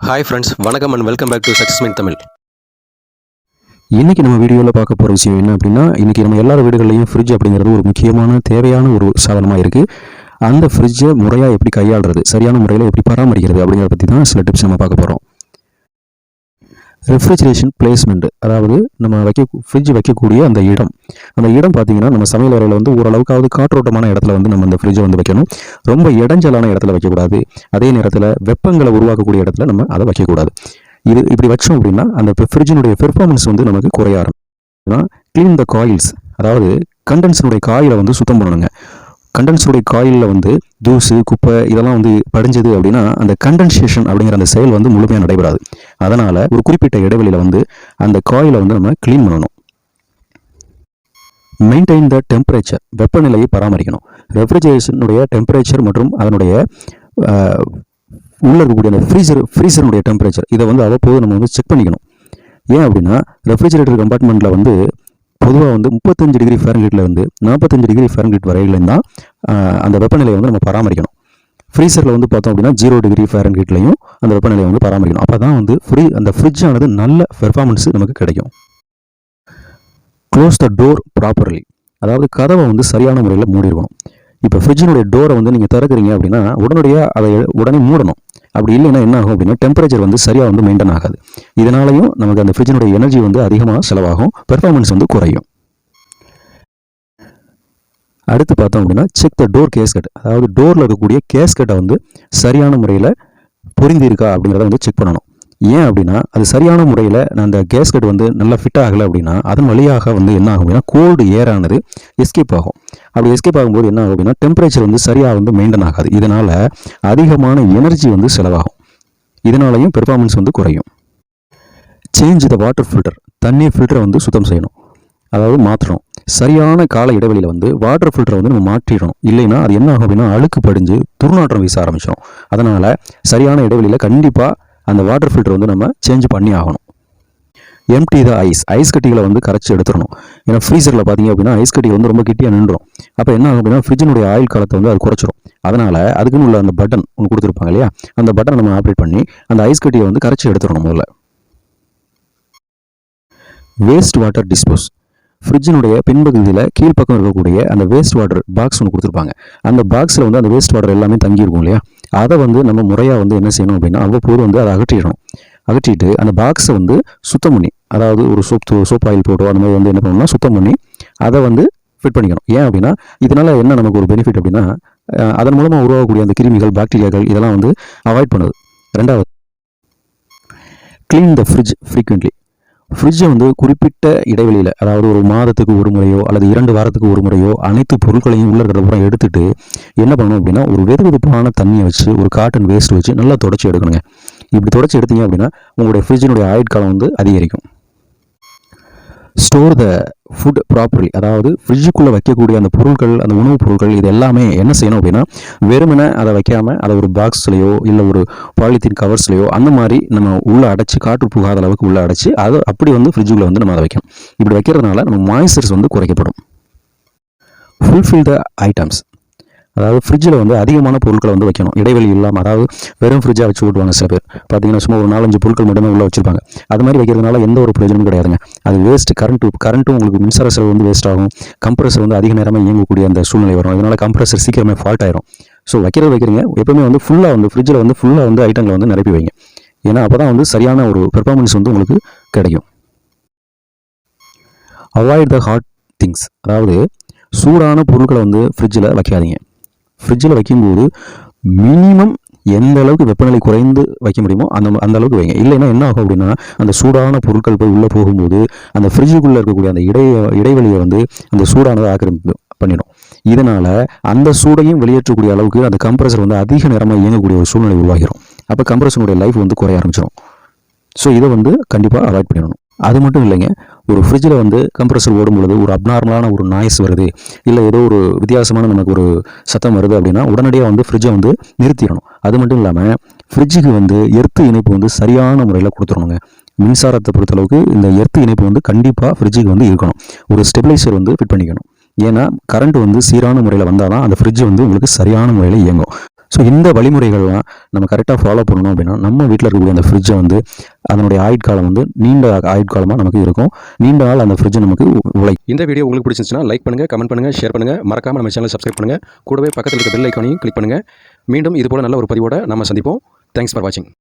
Hi friends, வணக்கம் and welcome back to success mean Tamil. இன்றைக்கி நம்ம வீடியோவில் பார்க்க போகிற விஷயம் என்ன அப்படின்னா, இன்றைக்கி நம்ம எல்லா வீடுகள்லையும் ஃப்ரிட்ஜ் அப்படிங்கிறது ஒரு முக்கியமான தேவையான ஒரு சாதனமாக இருக்குது. அந்த ஃப்ரிட்ஜை முறையாக எப்படி கையாளுறது, சரியான முறையில் எப்படி பராமரிக்கிறது அப்படிங்கிறத பற்றி தான் சில டிப்ஸ் நம்ம பார்க்க போகிறோம். ரெஃப்ரிஜரேஷன் பிளேஸ்மெண்ட், அதாவது நம்ம ஃப்ரிட்ஜ் வைக்கக்கூடிய அந்த இடம் பார்த்தீங்கன்னா, நம்ம சமையல் அறையில் வந்து ஓரளவுக்காவது காற்றோட்டமான இடத்துல வந்து நம்ம அந்த ஃப்ரிட்ஜை வந்து வைக்கணும். ரொம்ப இடைஞ்சலான இடத்துல வைக்கக்கூடாது. அதே நேரத்தில் வெப்பங்களை உருவாக்கக்கூடிய இடத்துல நம்ம அதை வைக்கக்கூடாது. இது இப்படி வச்சோம் அப்படின்னா அந்த ஃப்ரிட்ஜினுடைய பெர்ஃபார்மன்ஸ் வந்து நமக்கு குறைய ஆரம்பிக்கும். க்ளீன் த காயில்ஸ், அதாவது கண்டென்சருடைய காயிலை வந்து சுத்தம் பண்ணணுங்க. கண்டென்சருடைய காயிலில் வந்து தூசு குப்பை இதெல்லாம் வந்து படிஞ்சது அப்படின்னா அந்த கண்டென்சேஷன் அப்படிங்கிற அந்த செயல் வந்து முழுமையாக நடைபெறாது. அதனால் ஒரு குறிப்பிட்ட இடைவெளியில் வந்து அந்த காயிலை வந்து நம்ம க்ளீன் பண்ணணும். மெயின்டைன் த டெம்பரேச்சர், வெப்பநிலையை பராமரிக்கணும். ரெஃப்ரிஜரேஷனுடைய டெம்பரேச்சர் மற்றும் அதனுடைய உள்ளே இருக்கக்கூடிய அந்த ஃப்ரீசருடைய டெம்பரேச்சர் இதை வந்து அவ்வப்போது நம்ம வந்து செக் பண்ணிக்கணும். ஏன் அப்படின்னா ரெஃப்ரிஜரேட்டர் கம்பார்ட்மெண்ட்டில் வந்து பொதுவாக வந்து 35 டிகிரி ஃபாரன்ஹீட்டில் இருந்து 45 டிகிரி ஃபாரன்ஹீட் வரையிலும் தான் அந்த வெப்பநிலையை வந்து நம்ம பராமரிக்கணும். ஃப்ரீசரில் வந்து பார்த்தோம் அப்படின்னா 0 டிகிரி ஃபாரன்ஹீட்லையும் அந்த வெப்பநிலையை வந்து பராமரிக்கணும். அப்போ தான் வந்து அந்த ஃப்ரிட்ஜ் ஆனது நல்ல பெர்ஃபார்மன்ஸ் நமக்கு கிடைக்கும். க்ளோஸ் த டோர் ப்ராப்பர்லி, அதாவது கதவை வந்து சரியான முறையில் மூடிடணும். இப்போ ஃப்ரிட்ஜினுடைய டோரை வந்து நீங்கள் திறக்கிறீங்க அப்படின்னா அதை உடனே மூடணும். அப்படி இல்லைன்னா என்ன ஆகும் அப்படின்னா டெம்பரேச்சர் வந்து சரியாக வந்து மெயின்டைன் ஆகாது. இதனாலையும் நமக்கு அந்த ஃப்ரிட்ஜினுடைய எனர்ஜி வந்து அதிகமாக செலவாகும், பெர்ஃபார்மன்ஸ் வந்து குறையும். அடுத்து பார்த்தோம் அப்படின்னா செக் த டோர் கேஸ்கட், அதாவது டோரில் இருக்கக்கூடிய கேஸ்கட்டை வந்து சரியான முறையில் பொருந்தி இருக்கா அப்படிங்கிறத வந்து செக் பண்ணணும். ஏன் அப்படின்னா அது சரியான முறையில் அந்த கேஸ்கட் வந்து நல்லா ஃபிட் ஆகலை அப்படின்னா அதன் வழியாக வந்து என்ன ஆகும் அப்படின்னா கோல்டு ஏரானது எஸ்கேப் ஆகும். அப்படி எஸ்கேப் ஆகும்போது என்ன ஆகும் அப்படின்னா டெம்பரேச்சர் வந்து சரியாக வந்து மெயின்டைன் ஆகாது. இதனால் அதிகமான எனர்ஜி வந்து செலவாகும். இதனாலையும் பெர்ஃபார்மன்ஸ் வந்து குறையும். சேஞ்ச் த வாட்டர் ஃபில்டர், தண்ணீர் ஃபில்டரை வந்து சுத்தம் செய்யணும், அதாவது மாற்றணும். சரியான கால இடைவெளியில் வந்து வாட்டர் ஃபில்டரை வந்து நம்ம மாற்றிடணும். இல்லைன்னா அது என்ன ஆகும் அப்படின்னா அழுக்கு படிஞ்சு துர்நாற்றம் வீச ஆரம்பிச்சிடும். அதனால் சரியான இடைவெளியில் கண்டிப்பாக அந்த வாட்டர் ஃபில்டர் வந்து நம்ம சேஞ்ச் பண்ணி ஆகணும். எம்டி த ஐஸ் கட்டிகளை வந்து கரைச்சி எடுத்துடணும். ஏன்னா ஃப்ரீசரில் பார்த்தீங்க அப்படின்னா ஐஸ் கட்டி வந்து ரொம்ப கிட்டியாக நின்றுடும். அப்போ என்ன ஆகும் அப்படின்னா ஃப்ரிட்ஜினுடைய ஆயில் காலத்தை வந்து அது குறைச்சிரும். அதனால் அதுக்குன்னு உள்ள அந்த பட்டன் ஒன்று கொடுத்துருப்பாங்க இல்லையா, அந்த பட்டனை நம்ம ஆப்ரேட் பண்ணி அந்த ஐஸ் கட்டியை வந்து கரைச்சி எடுத்துடணும். முதல்ல வேஸ்ட் வாட்டர் டிஸ்போஸ், ஃப்ரிட்ஜினுடைய பின்பகுதியில் கீழ்ப்பக்கம் இருக்கக்கூடிய அந்த வேஸ்ட் வாட்டர் பாக்ஸ் ஒன்று கொடுத்துருப்பாங்க. அந்த பாக்ஸில் வந்து அந்த வேஸ்ட் வாட்டர் எல்லாமே தங்கியிருக்கும் இல்லையா, அதை வந்து நம்ம முறையாக வந்து என்ன செய்யணும் அப்படின்னா அவ்வப்போது வந்து அதை அகற்றிட்டு அந்த பாக்ஸை வந்து சுத்தம் பண்ணி, அதாவது ஒரு சோப் ஆயில் போட்டோ அந்த மாதிரி வந்து என்ன பண்ணணும்னா சுத்தம் பண்ணி அதை வந்து ஃபிட் பண்ணிக்கணும். ஏன் அப்படின்னா இதனால் என்ன நமக்கு ஒரு பெனிஃபிட் அப்படின்னா அதன் மூலமாக உருவாகக்கூடிய அந்த கிருமிகள் பாக்டீரியாக்கள் இதெல்லாம் வந்து அவாய்ட் பண்ணுது. ரெண்டாவது க்ளீன் த ஃப்ரிட்ஜ் ஃப்ரீக்வெண்ட்லி, ஃப்ரிட்ஜை வந்து குறிப்பிட்ட இடைவெளியில், அதாவது ஒரு மாதத்துக்கு ஒரு முறையோ அல்லது 2 வாரத்துக்கு ஒரு முறையோ அனைத்து பொருட்களையும் உள்ள இருக்கிற பூரா எடுத்துட்டு என்ன பண்ணணும் அப்படின்னா ஒரு வெதுவெதுப்பான தண்ணியை வச்சு ஒரு காட்டன் வேஸ்ட் வச்சு நல்லா தொடச்சி எடுக்கணுங்க. இப்படி தொடச்சி எடுத்தீங்க அப்படின்னா உங்களுடைய ஃப்ரிட்ஜினுடைய ஆயுட்காலம் வந்து அதிகரிக்கும். ஸ்டோர் த ஃபுட் ப்ராப்பர்லி, அதாவது ஃப்ரிட்ஜுக்குள்ளே வைக்கக்கூடிய அந்த பொருட்கள், அந்த உணவுப் பொருட்கள் இது எல்லாமே என்ன செய்யணும் அப்படின்னா வெறுமனே அதை வைக்காமல் அதை ஒரு பாக்ஸ்லையோ இல்லை ஒரு பாலித்தீன் கவர்ஸ்லையோ அந்த மாதிரி நம்ம உள்ளே அடைச்சி காற்று புகாத அளவுக்கு உள்ளே அடைச்சி அதை அப்படி வந்து ஃப்ரிட்ஜுக்குள்ளே வந்து நம்ம அதை வைக்கணும். இப்படி வைக்கிறதுனால நம்ம மாய்ஸ்சர்ஸ் வந்து குறைக்கப்படும். ஃபுல்ஃபில் த ஐட்டம்ஸ், அதாவது ஃப்ரிட்ஜில் வந்து அதிகமான பொருட்களை வந்து வைக்கணும் இடைவெளி இல்லாமல். அதாவது வெறும் ஃப்ரிட்ஜாக வச்சு ஓட்டுவாங்க சில பேர் பார்த்தீங்கன்னா, சும்மா ஒரு 4-5 பொருட்கள் மட்டுமே உள்ளே வச்சுருப்பாங்க. அது மாதிரி வைக்கிறதுனால எந்த ஒரு பிரயோஜனமும் கிடையாதுங்க. அது வேஸ்ட், கரண்ட்டும் உங்களுக்கு மின்சார செலவு வந்து வேஸ்ட் ஆகும். கம்ப்ரஸர் வந்து அதிக நேரமாக இயங்கக்கூடிய அந்த சூழ்நிலை வரும். அதனால் கம்ப்ரஸர் சீக்கிரமே ஃபால்ட் ஆயிரும். ஸோ வைக்கிறீங்க எப்பவுமே வந்து ஃபுல்லாக வந்து ஃப்ரிட்ஜில் வந்து ஃபுல்லாக வந்து ஐட்டங்களை வந்து நிரப்பி வைங்க. ஏன்னா அப்போ தான் வந்து சரியான ஒரு பெர்ஃபார்மன்ஸ் வந்து உங்களுக்கு கிடைக்கும். அவாய்ட் த ஹாட் திங்ஸ், அதாவது சூடான பொருட்களை வந்து ஃப்ரிட்ஜில் வைக்காதீங்க. ஃப்ரிட்ஜில் வைக்கும்போது மினிமம் எந்த அளவுக்கு வெப்பநிலை குறைந்து வைக்க முடியுமோ அந்த அளவுக்கு வைங்க. இல்லைன்னா என்ன ஆகும் அப்படின்னா அந்த சூடான பொருட்கள் போய் உள்ளே போகும்போது அந்த ஃப்ரிட்ஜுக்குள்ளே இருக்கக்கூடிய அந்த இடைவெளியை வந்து அந்த சூடானதை ஆக்கிரமிப்பு பண்ணிடும். இதனால் அந்த சூடையும் வெளியேற்றக்கூடிய அளவுக்கு அந்த கம்ப்ரஸர் வந்து அதிக நேரமாக இயங்கக்கூடிய ஒரு சூழ்நிலை உருவாகிடும். அப்போ கம்ப்ரஸருடைய லைஃப் வந்து குறைய ஆரம்பிச்சிடும். ஸோ இதை வந்து கண்டிப்பாக அவாய்ட் பண்ணிடணும். அது மட்டும் இல்லைங்க, ஒரு ஃப்ரிட்ஜில் வந்து கம்ப்ரஸர் ஓடும் பொழுது ஒரு அப்நார்மலான ஒரு நாய்ஸ் வருது, இல்லை ஏதோ ஒரு வித்தியாசமான நமக்கு ஒரு சத்தம் வருது அப்படின்னா உடனடியாக வந்து ஃப்ரிட்ஜை வந்து நிறுத்திடணும். அது மட்டும் இல்லாமல் ஃப்ரிட்ஜுக்கு வந்து எர்த்து இணைப்பு வந்து சரியான முறையில் கொடுத்துடணுங்க. மின்சாரத்தை பொறுத்தளவுக்கு இந்த எர்த்து இணைப்பு வந்து கண்டிப்பாக ஃப்ரிட்ஜுக்கு வந்து இருக்கணும். ஒரு ஸ்டெபிளைசர் வந்து ஃபிட் பண்ணிக்கணும். ஏன்னா கரண்ட் வந்து சீரான முறையில் வந்தால் தான் அந்த ஃப்ரிட்ஜ் வந்து உங்களுக்கு சரியான முறையில் இயங்கும். ஸோ இந்த வழிமுறைகள்லாம் நம்ம கரெக்டாக ஃபாலோ பண்ணணும் அப்படின்னா நம்ம வீட்டில் இருக்கக்கூடிய அந்த ஃப்ரிட்ஜை வந்து அதனுடைய ஆயுட்காலம் வந்து நீண்ட ஆயுட்காலமாக நமக்கு இருக்கும். நீண்ட நாள் அந்த ஃப்ரிட்ஜை நமக்கு இந்த வீடியோ உங்களுக்கு பிடிச்சிருந்துச்சுன்னா லைக் பண்ணுங்கள், கமெண்ட் பண்ணுங்கள், ஷேர் பண்ணுங்கள். மறக்காமல் நம்ம சேனலை சப்ஸ்கிரைப் பண்ணுங்கள். கூடவே பக்கத்தில் இருக்க பெல் ஐக்கானையும் கிளிக் பண்ணுங்கள். மீண்டும் இதுபோல் நல்ல ஒரு பதிவோட நம்ம சந்திப்போம். தேங்க்ஸ் ஃபார் வாட்சிங்.